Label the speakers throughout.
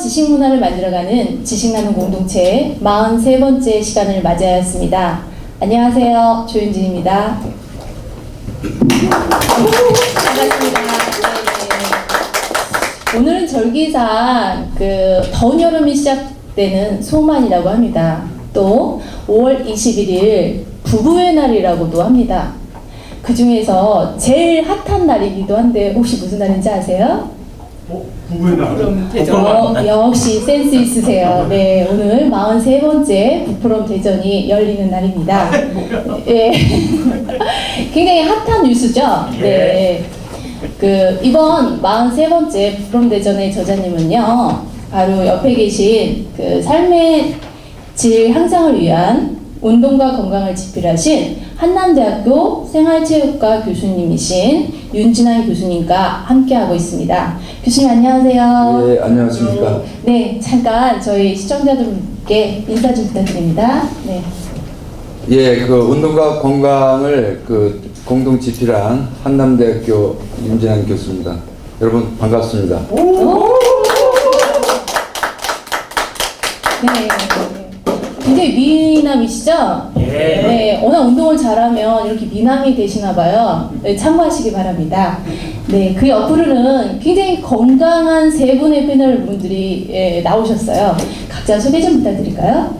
Speaker 1: 지식 문화를 만들어가는 지식나눔 공동체 43번째 시간을 맞이하였습니다. 안녕하세요. 조윤진입니다. 반갑습니다. 네. 오늘은 절기상 더운 여름이 시작되는 소만이라고 합니다. 또 5월 21일 부부의 날이라고도 합니다. 그 중에서 제일 핫한 날이기도 한데 혹시 무슨 날인지 아세요?
Speaker 2: 부부의 날.
Speaker 1: 역시 센스 있으세요. 네, 오늘 43번째 북프롬 대전이 열리는 날입니다. 네. 굉장히 핫한 뉴스죠? 네. 이번 43번째 북프롬 대전의 저자님은요, 바로 옆에 계신 삶의 질 향상을 위한 운동과 건강을 집필하신 한남대학교 생활체육과 교수님이신 윤진환 교수님과 함께하고 있습니다. 교수님 안녕하세요.
Speaker 3: 네, 안녕하십니까.
Speaker 1: 네, 잠깐 저희 시청자들께 인사 좀 부탁드립니다. 네.
Speaker 3: 예, 운동과 건강을 공동 집필한 한남대학교 윤진환 교수입니다. 여러분 반갑습니다.
Speaker 1: 네. 굉장히 미남이시죠?
Speaker 2: 예.
Speaker 1: 네, 워낙 운동을 잘하면 이렇게 미남이 되시나 봐요. 네, 참고하시기 바랍니다. 네, 그 옆으로는 굉장히 건강한 세 분의 패널 분들이 나오셨어요. 각자 소개 좀 부탁드릴까요?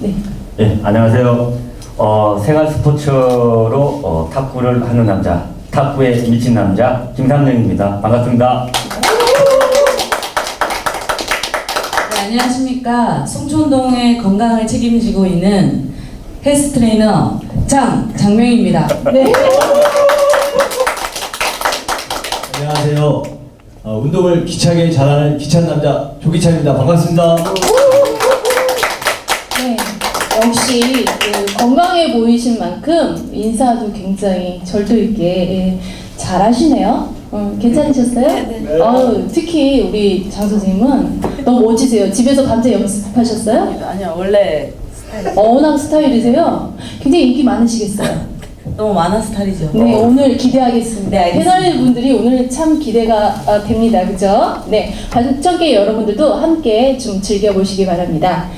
Speaker 1: 네.
Speaker 4: 네, 안녕하세요. 생활 스포츠로 탁구를 하는 남자, 탁구에 미친 남자 김삼영입니다. 반갑습니다.
Speaker 5: 네, 안녕하십니까. 송촌동의 건강을 책임지고 있는 헬스 트레이너 장명입니다.
Speaker 1: 네.
Speaker 2: 안녕하세요. 운동을 기차게 잘하는 기찬 남자 조기찬입니다. 반갑습니다.
Speaker 1: 네. 역시 건강해 보이신 만큼 인사도 굉장히 절도 있게 잘하시네요. 괜찮으셨어요?
Speaker 5: 네.
Speaker 1: 특히 우리 장 선생님은 너무 멋지세요. 집에서 밤새 연습하셨어요?
Speaker 5: 아니요, 원래 스타일
Speaker 1: 워낙 스타일이세요. 굉장히 인기 많으시겠어요.
Speaker 5: 너무 만화 스타일이죠.
Speaker 1: 네, 오늘 기대하겠습니다.
Speaker 5: 네, 알겠습니다.
Speaker 1: 패널 분들이 오늘 참 기대가 됩니다. 그죠? 네, 관청계 여러분들도 함께 좀 즐겨보시기 바랍니다.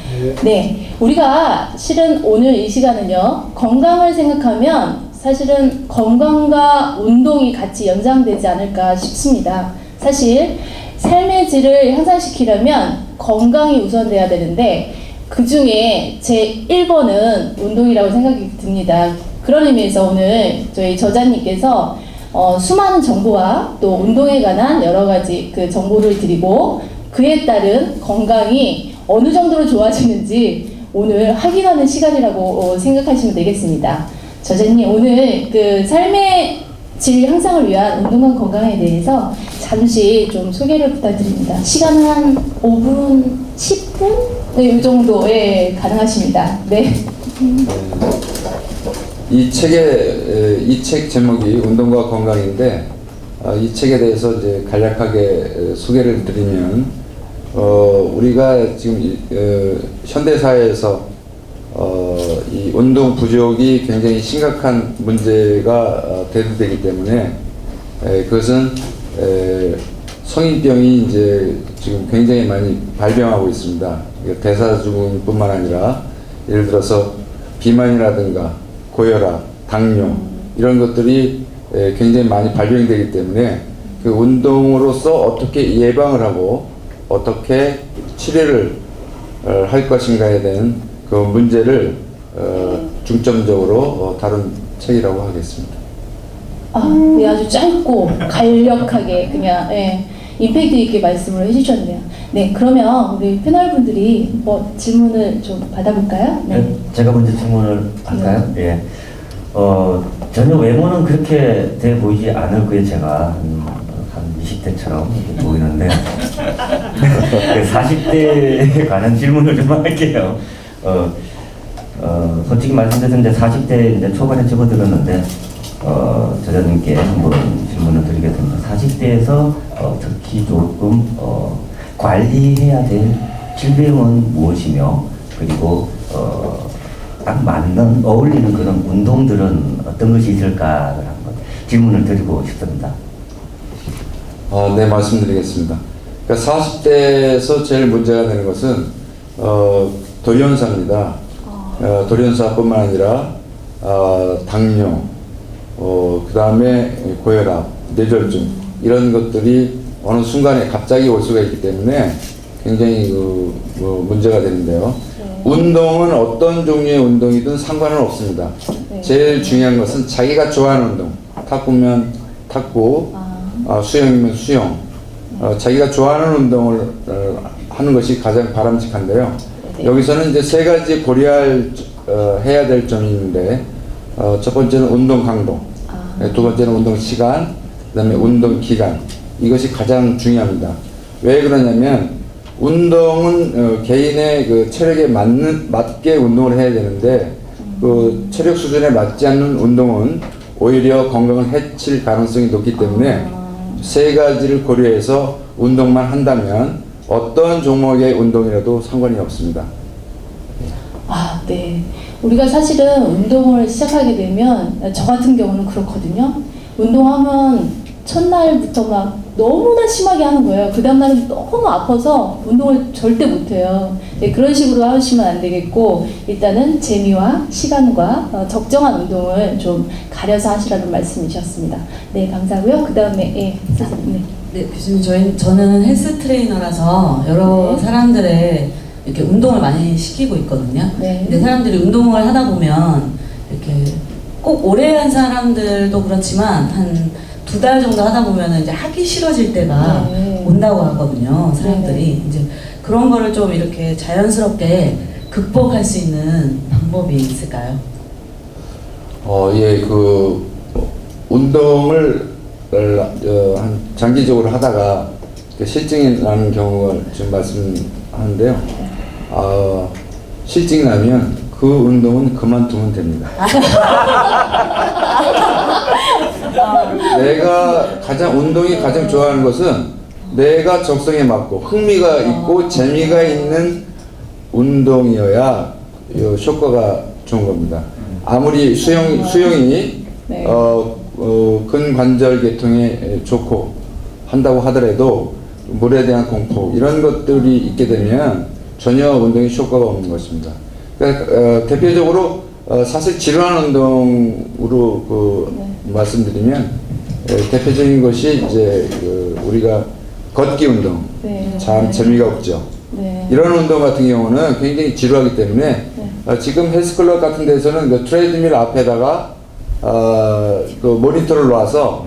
Speaker 1: 네, 우리가 실은 오늘 이 시간은요, 건강을 생각하면 사실은 건강과 운동이 같이 연장되지 않을까 싶습니다. 사실 삶의 질을 향상시키려면 건강이 우선돼야 되는데 그 중에 제 1번은 운동이라고 생각이 듭니다. 그런 의미에서 오늘 저희 저자님께서 수많은 정보와 또 운동에 관한 여러 가지 정보를 드리고 그에 따른 건강이 어느 정도로 좋아지는지 오늘 확인하는 시간이라고 생각하시면 되겠습니다. 저자님 오늘 삶의 질 향상을 위한 운동과 건강에 대해서 잠시 좀 소개를 부탁드립니다. 시간은 한 5분, 10분? 네, 이 정도에 가능하십니다. 네.
Speaker 3: 이 책 제목이 운동과 건강인데, 이 책에 대해서 이제 간략하게 소개를 드리면, 우리가 지금 현대사회에서 이 운동 부족이 굉장히 심각한 문제가 대두되기 때문에 그것은 성인병이 이제 지금 굉장히 많이 발병하고 있습니다. 대사증후군뿐만 아니라 예를 들어서 비만이라든가 고혈압, 당뇨 이런 것들이 굉장히 많이 발병이 되기 때문에 그 운동으로서 어떻게 예방을 하고 어떻게 치료를 할 것인가에 대한 그 문제를 중점적으로 다룬 책이라고 하겠습니다.
Speaker 1: 네, 아주 짧고 간략하게 그냥 임팩트 있게 말씀을 해주셨네요. 네, 그러면 우리 패널분들이 질문을 좀 받아볼까요? 네.
Speaker 4: 제가 먼저 질문을 할까요? 예. 전혀 외모는 그렇게 돼 보이지 않을 거예요. 제가 한 20대처럼 이렇게 보이는데 40대에 관한 질문을 좀 할게요. 솔직히 말씀드려서 이제 40대 이제 초반에 접어들었는데 저자님께 한번 질문을 드리게 됩니다. 40대에서 특히 조금 관리해야 될 질병은 무엇이며 그리고 딱 맞는 어울리는 그런 운동들은 어떤 것이 있을까를 한번 질문을 드리고 싶습니다.
Speaker 3: 네, 말씀드리겠습니다. 그러니까 40대에서 제일 문제가 되는 것은 돌연사입니다. 돌연사뿐만 아니라 당뇨, 그 다음에 고혈압, 뇌졸중 이런 것들이 어느 순간에 갑자기 올 수가 있기 때문에 굉장히 문제가 되는데요. 운동은 어떤 종류의 운동이든 상관은 없습니다. 제일 중요한 것은 자기가 좋아하는 운동, 탁구면 탁구, 수영이면 수영, 자기가 좋아하는 운동을 하는 것이 가장 바람직한데요. 여기서는 이제 세 가지 해야 될 점이 있는데, 첫 번째는 운동 강도, 두 번째는 운동 시간, 그 다음에 운동 기간. 이것이 가장 중요합니다. 왜 그러냐면, 운동은 개인의 그 체력에 맞게 운동을 해야 되는데, 그 체력 수준에 맞지 않는 운동은 오히려 건강을 해칠 가능성이 높기 때문에 세 가지를 고려해서 운동만 한다면 어떤 종목의 운동이라도 상관이 없습니다.
Speaker 1: 네. 우리가 사실은 운동을 시작하게 되면, 저 같은 경우는 그렇거든요. 운동하면 첫날부터 막 너무나 심하게 하는 거예요. 그 다음날은 너무 아파서 운동을 절대 못해요. 네, 그런 식으로 하시면 안 되겠고, 일단은 재미와 시간과 적정한 운동을 좀 가려서 하시라는 말씀이셨습니다. 네, 감사하고요. 그 다음에, 선생님.
Speaker 5: 네, 교수님, 저는 헬스 트레이너라서 여러 사람들의 이렇게 운동을 많이 시키고 있거든요.
Speaker 1: 네.
Speaker 5: 근데 사람들이 운동을 하다 보면 이렇게 꼭 오래 한 사람들도 그렇지만 한 2달 정도 하다 보면 이제 하기 싫어질 때가 온다고 하거든요. 사람들이 이제 그런 거를 좀 이렇게 자연스럽게 극복할 수 있는 방법이 있을까요?
Speaker 3: 예, 운동을 한 장기적으로 하다가 실증이 나는 경우가 지금 말씀하는데요. 실증이 나면 그 운동은 그만두면 됩니다. 운동이 가장 좋아하는 것은 내가 적성에 맞고 흥미가 있고 재미가 있는 운동이어야 효과가 좋은 겁니다. 아무리 수영이 근관절 계통에 좋고 한다고 하더라도 물에 대한 공포 이런 것들이 있게 되면 전혀 운동에 효과가 없는 것입니다. 그러니까 대표적으로 사실 지루한 운동으로 말씀드리면 대표적인 것이 이제 우리가 걷기 운동, 참 재미가 없죠. 이런 운동 같은 경우는 굉장히 지루하기 때문에 지금 헬스클럽 같은 데서는 그 트레드밀 앞에다가 그 모니터를 놔서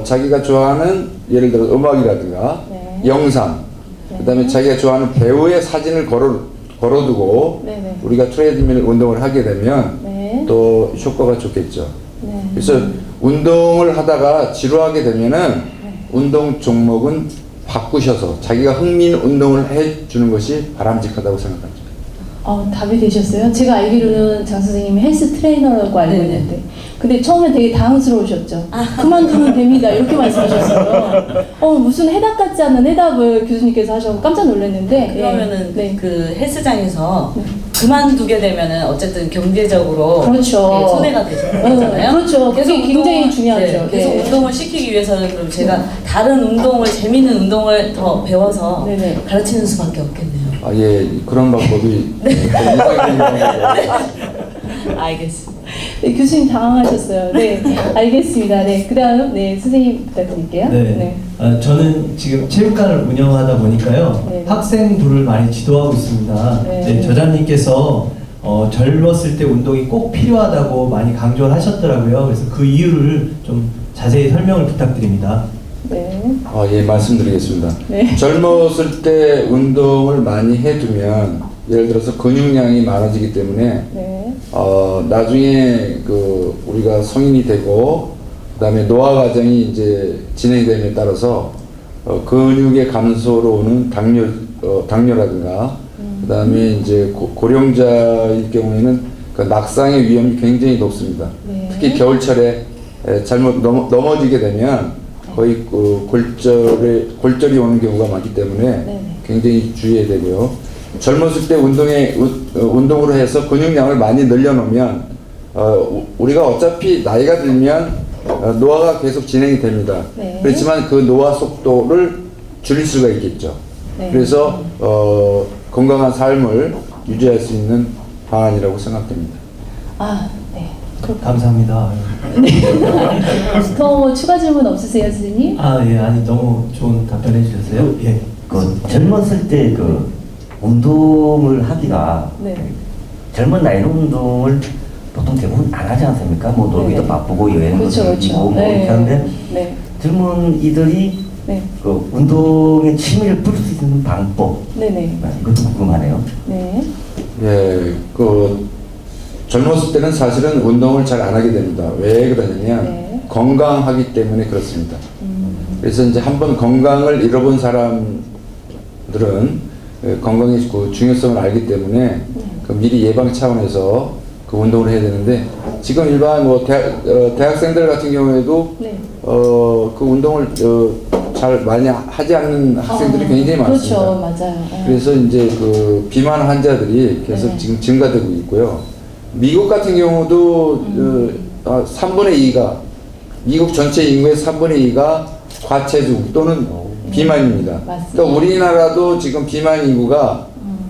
Speaker 3: 자기가 좋아하는 예를 들어 음악이라든가 영상, 그다음에 자기가 좋아하는 배우의 사진을 걸어두고 우리가 트레드밀 운동을 하게 되면 또 효과가 좋겠죠. 그래서 운동을 하다가 지루하게 되면은 운동 종목은 바꾸셔서 자기가 흥미 있는 운동을 해주는 것이 바람직하다고 생각합니다.
Speaker 1: 답이 되셨어요? 제가 알기로는 장 선생님이 헬스 트레이너라고 알고 있는데, 근데 처음에 되게 당황스러우셨죠? 그만두면 됩니다. 이렇게 말씀하셨어요. 무슨 해답 같지 않은 해답을 교수님께서 하셔서 깜짝 놀랐는데.
Speaker 5: 그러면은 그 헬스장에서 그만두게 되면은 어쨌든 경제적으로
Speaker 1: 그렇죠.
Speaker 5: 손해가 되잖아요.
Speaker 1: 그렇죠. 그게 굉장히 중요하죠.
Speaker 5: 계속 운동을 시키기 위해서는 그럼 제가 다른 운동을 재밌는 운동을 더 배워서 가르치는 수밖에 없겠네요.
Speaker 3: 예, 그런 방법이
Speaker 5: 알겠습니다.
Speaker 1: 네, 교수님 당황하셨어요. 네, 알겠습니다. 네, 그다음 선생님 부탁드릴게요.
Speaker 2: 저는 지금 체육관을 운영하다 보니까요, 학생부를 많이 지도하고 있습니다. 저자님께서 젊었을 때 운동이 꼭 필요하다고 많이 강조를 하셨더라고요. 그래서 그 이유를 좀 자세히 설명을 부탁드립니다.
Speaker 3: 예, 말씀드리겠습니다. 젊었을 때 운동을 많이 해두면 예를 들어서 근육량이 많아지기 때문에 나중에 우리가 성인이 되고 그다음에 노화 과정이 이제 진행됨에 따라서 근육의 감소로 오는 당뇨라든가 그다음에 이제 고령자일 경우에는 그 낙상의 위험이 굉장히 높습니다. 특히 겨울철에 잘못 넘어지게 되면 거의 골절이 오는 경우가 많기 때문에 굉장히 주의해야 되고요. 젊었을 때 운동으로 해서 근육량을 많이 늘려놓으면 우리가 어차피 나이가 들면 노화가 계속 진행이 됩니다. 그렇지만 그 노화 속도를 줄일 수가 있겠죠.
Speaker 1: 네.
Speaker 3: 그래서 건강한 삶을 유지할 수 있는 방안이라고 생각됩니다.
Speaker 1: 아, 네.
Speaker 2: 감사합니다.
Speaker 1: 더 추가 질문 없으세요, 선생님?
Speaker 2: 예, 아니 너무 좋은 답변해 주셨어요. 예.
Speaker 4: 그 젊었을 때 그 운동을 하기가
Speaker 1: 네.
Speaker 4: 젊은 나이는 운동을 보통 대부분 안 하지 않습니까? 뭐 놀기도
Speaker 1: 네.
Speaker 4: 바쁘고 여행도
Speaker 1: 그렇죠,
Speaker 4: 즐기고 뭐
Speaker 1: 그렇죠.
Speaker 4: 이렇게 하는데
Speaker 1: 네.
Speaker 4: 젊은 이들이
Speaker 1: 네.
Speaker 4: 그 운동에 취미를 풀 수 있는 방법
Speaker 1: 네네.
Speaker 4: 이것도 궁금하네요.
Speaker 1: 네.
Speaker 3: 예, 젊었을 때는 사실은 운동을 잘 안 하게 됩니다. 왜 그러냐면
Speaker 1: 네.
Speaker 3: 건강하기 때문에 그렇습니다. 그래서 이제 한번 건강을 잃어본 사람들은 건강의 그 중요성을 알기 때문에 그 미리 예방 차원에서 그 운동을 해야 되는데 지금 일반 뭐 대학생들 같은 경우에도
Speaker 1: 네.
Speaker 3: 그 운동을 잘 많이 하지 않는 학생들이 굉장히 많습니다.
Speaker 1: 그렇죠, 맞아요.
Speaker 3: 그래서 이제 그 비만 환자들이 계속
Speaker 1: 네.
Speaker 3: 지금 증가되고 있고요. 미국 같은 경우도 3분의 2가 미국 전체 인구의 3분의 2가 과체중 또는 비만입니다.
Speaker 1: 맞습니다.
Speaker 3: 그러니까 우리나라도 지금 비만 인구가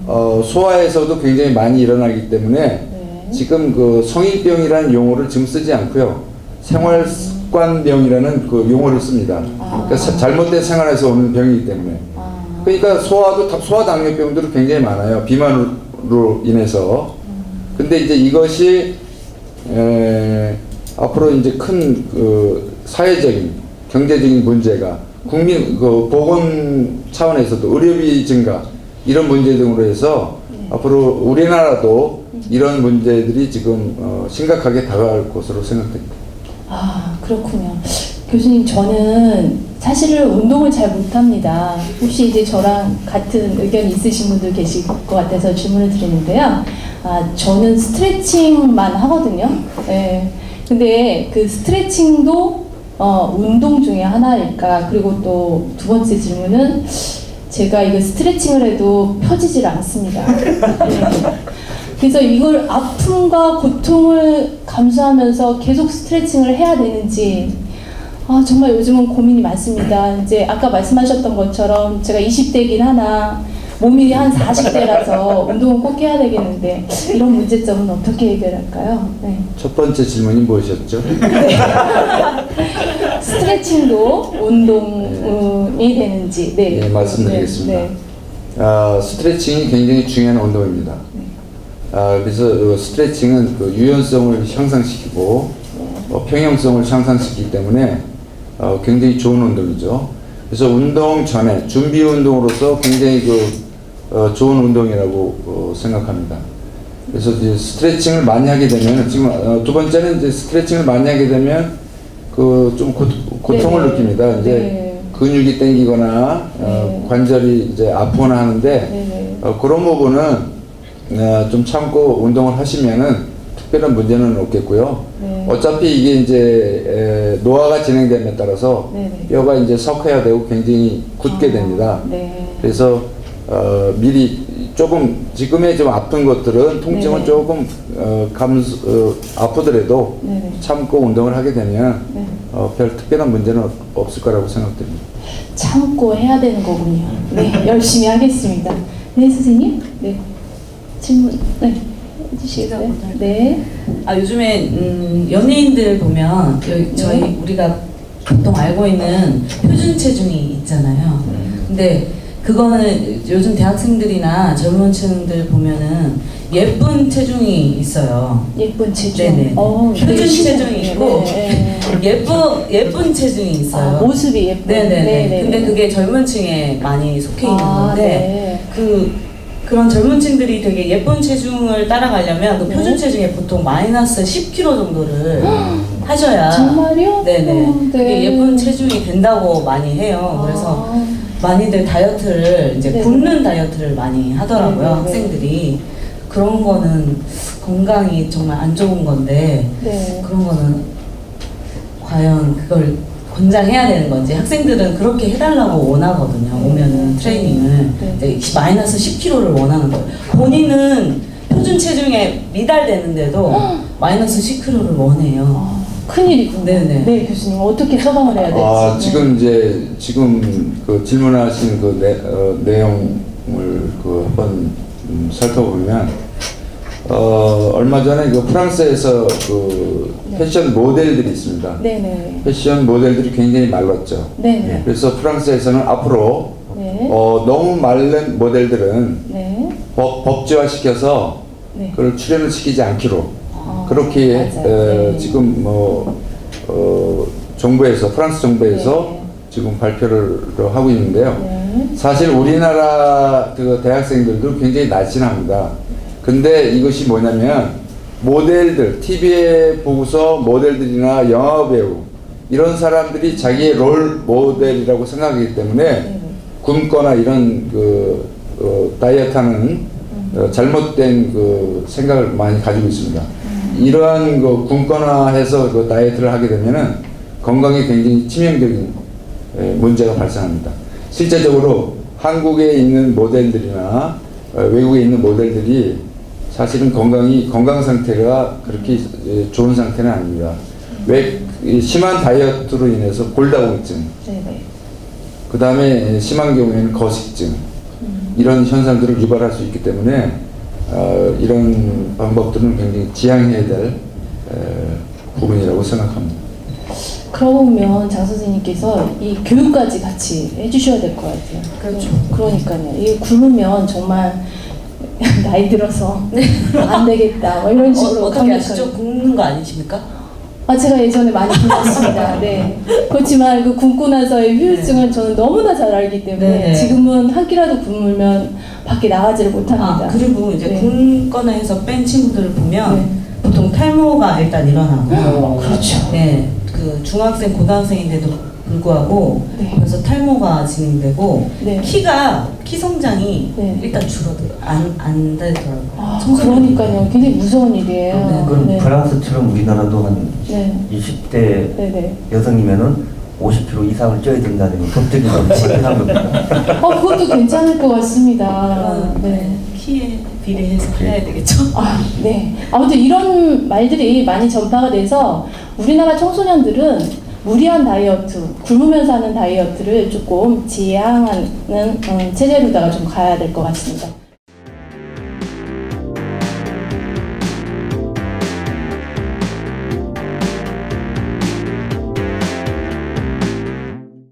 Speaker 3: 소아에서도 굉장히 많이 일어나기 때문에
Speaker 1: 네.
Speaker 3: 지금 그 성인병이라는 용어를 지금 쓰지 않고요. 생활습관병이라는 그 용어를 씁니다. 그러니까 잘못된 생활에서 오는 병이기 때문에. 그러니까 소아당뇨병들도 굉장히 많아요. 비만으로 인해서. 근데 이제 이것이 앞으로 이제 큰 그 사회적인 경제적인 문제가 국민 그 보건 차원에서도 의료비 증가 이런 문제 등으로 해서 앞으로 우리나라도 이런 문제들이 지금 심각하게 다가갈 것으로 생각됩니다.
Speaker 1: 아, 그렇군요. 교수님, 저는 사실은 운동을 잘 못합니다. 혹시 이제 저랑 같은 의견이 있으신 분들 계실 것 같아서 질문을 드리는데요. 저는 스트레칭만 하거든요. 네. 근데 그 스트레칭도 운동 중에 하나일까? 그리고 또 두 번째 질문은 제가 이거 스트레칭을 해도 펴지질 않습니다. 네. 그래서 이걸 아픔과 고통을 감수하면서 계속 스트레칭을 해야 되는지 정말 요즘은 고민이 많습니다. 이제 아까 말씀하셨던 것처럼 제가 20대이긴 하나 몸이 한 40대라서 운동은 꼭 해야 되겠는데 이런 문제점은 어떻게 해결할까요? 네.
Speaker 3: 첫 번째 질문이 무엇이었죠?
Speaker 1: 스트레칭도 운동이 되는지
Speaker 3: 네, 말씀드리겠습니다.
Speaker 1: 네.
Speaker 3: 스트레칭이 굉장히 중요한 운동입니다. 그래서 스트레칭은 그 유연성을 향상시키고 평형성을 향상시키기 때문에 굉장히 좋은 운동이죠. 그래서 운동 전에 준비 운동으로서 굉장히 좋은 운동이라고 생각합니다. 그래서 이제 스트레칭을 많이 하게 되면 지금 두 번째는 이제 스트레칭을 많이 하게 되면 좀 고통을
Speaker 1: 네네.
Speaker 3: 느낍니다. 이제
Speaker 1: 네.
Speaker 3: 근육이 땡기거나 관절이 이제 아프거나 하는데 그런 부분은 좀 참고 운동을 하시면은 특별한 문제는 없겠고요.
Speaker 1: 네.
Speaker 3: 어차피 이게 이제 노화가 진행됨에 따라서
Speaker 1: 네네.
Speaker 3: 뼈가 이제 석회화 되고 굉장히 굳게 됩니다.
Speaker 1: 네.
Speaker 3: 그래서 미리 조금 지금의 좀 아픈 것들은 통증은
Speaker 1: 네네.
Speaker 3: 조금 아프더라도
Speaker 1: 네네.
Speaker 3: 참고 운동을 하게 되면
Speaker 1: 네.
Speaker 3: 별 특별한 문제는 없을 거라고 생각됩니다.
Speaker 1: 참고 해야 되는 거군요. 네, 열심히 하겠습니다. 네, 선생님. 네. 질문, 네. 해주시겠어요? 네.
Speaker 5: 요즘에 연예인들 보면 저희 우리가 보통 알고 있는 표준 체중이 있잖아요. 근데 그거는 요즘 대학생들이나 젊은 층들 보면은 예쁜 체중이 있어요.
Speaker 1: 예쁜 체중.
Speaker 5: 네네. 표준
Speaker 1: 되게
Speaker 5: 체중이
Speaker 1: 신기해요.
Speaker 5: 있고
Speaker 1: 네, 네.
Speaker 5: 예쁜 체중이 있어요.
Speaker 1: 모습이 예쁜.
Speaker 5: 네네네. 근데 그게 젊은 층에 많이 속해 있는 건데
Speaker 1: 네.
Speaker 5: 그런 젊은 층들이 되게 예쁜 체중을 따라가려면 그 표준 체중에 보통 마이너스 10kg 정도를 하셔야
Speaker 1: 정말요?
Speaker 5: 네네.
Speaker 1: 네.
Speaker 5: 그게 예쁜 체중이 된다고 많이 해요. 그래서 많이들 다이어트를 이제
Speaker 1: 네네.
Speaker 5: 굶는 다이어트를 많이 하더라고요.
Speaker 1: 네네네.
Speaker 5: 학생들이. 그런 거는 건강이 정말 안 좋은 건데
Speaker 1: 네.
Speaker 5: 그런 거는 과연 그걸 권장해야 되는 건지 학생들은 그렇게 해달라고 원하거든요. 오면은 트레이닝을 이제 마이너스 10kg를 원하는 거예요. 본인은 표준 체중에 미달되는데도 마이너스 10kg를 원해요.
Speaker 1: 큰일이군요.
Speaker 5: 네네.
Speaker 1: 네, 교수님 어떻게 처방을 해야 될지.
Speaker 3: 지금 그 질문하신 그 내용을 그 한번 살펴보면 얼마 전에 그 프랑스에서 그
Speaker 1: 네.
Speaker 3: 패션 모델들이 있습니다.
Speaker 1: 네네.
Speaker 3: 패션 모델들이 굉장히 말랐죠.
Speaker 1: 네네.
Speaker 3: 그래서 프랑스에서는 앞으로
Speaker 1: 네.
Speaker 3: 너무 마른 모델들은
Speaker 1: 네.
Speaker 3: 법제화시켜서
Speaker 1: 네.
Speaker 3: 그걸 출연을 시키지 않기로
Speaker 1: 아,
Speaker 3: 그렇게
Speaker 1: 맞아요. 네.
Speaker 3: 지금 정부에서 프랑스 정부에서
Speaker 1: 네.
Speaker 3: 지금 발표를 하고 있는데요.
Speaker 1: 네.
Speaker 3: 사실 우리나라 그 대학생들도 굉장히 날씬합니다. 근데 이것이 뭐냐면 모델들, TV에 보고서 모델들이나 영화배우 이런 사람들이 자기의 롤 모델이라고 생각하기 때문에
Speaker 1: 네.
Speaker 3: 굶거나 이런 다이어트하는 잘못된 그 생각을 많이 가지고 있습니다. 이러한 그 굶거나 해서 그 다이어트를 하게 되면은 건강에 굉장히 치명적인 문제가 발생합니다. 실제적으로 한국에 있는 모델들이나 외국에 있는 모델들이 사실은 건강 상태가 그렇게 좋은 상태는 아닙니다. 왜 심한 다이어트로 인해서 골다공증,
Speaker 1: 네네.
Speaker 3: 그 다음에 심한 경우에는 거식증 이런 현상들을 유발할 수 있기 때문에 이런 방법들은 굉장히 지양해야 될 부분이라고 생각합니다.
Speaker 1: 그러면 장 선생님께서 이 교육까지 같이 해주셔야 될 것 같아요.
Speaker 5: 그렇죠.
Speaker 1: 그러니까요. 이 굶으면 정말 나이 들어서 안 되겠다. 뭐 이런 식으로
Speaker 5: 어떻게 아시죠? 굶는 거 아니십니까?
Speaker 1: 아, 제가 예전에 많이 굶었습니다. 네. 그렇지만 그 굶고 나서의 후유증은 저는 너무나 잘 알기 때문에
Speaker 5: 네네.
Speaker 1: 지금은 한 끼라도 굶으면 밖에 나가지를 못합니다.
Speaker 5: 그리고 이제
Speaker 1: 네.
Speaker 5: 굶거나 해서 뺀 친구들을 보면
Speaker 1: 네.
Speaker 5: 보통 탈모가 일단 일어나고
Speaker 1: 그렇죠.
Speaker 5: 네, 그 중학생, 고등학생인데도 불구하고
Speaker 1: 네.
Speaker 5: 그래서 탈모가 진행되고
Speaker 1: 네.
Speaker 5: 키 성장이
Speaker 1: 네.
Speaker 5: 일단 줄어들어 안 되더라고요.
Speaker 1: 아,
Speaker 5: 청소년들이.
Speaker 1: 그러니까요. 굉장히 무서운 일이에요.
Speaker 4: 그럼
Speaker 1: 네.
Speaker 4: 프랑스처럼 우리나라도 한
Speaker 1: 네.
Speaker 4: 20대
Speaker 1: 네네.
Speaker 4: 여성이면은 50kg 이상을 쪄야 된다는 법적인 법칙한 겁니다.
Speaker 1: 그것도 괜찮을 것 같습니다. 네.
Speaker 5: 키에 비례해서 해야 되겠죠.
Speaker 1: 아, 네. 아무튼 이런 말들이 많이 전파가 돼서 우리나라 청소년들은 무리한 다이어트, 굶으면서 하는 다이어트를 조금 지양하는 체제로다가 좀 가야 될 것 같습니다.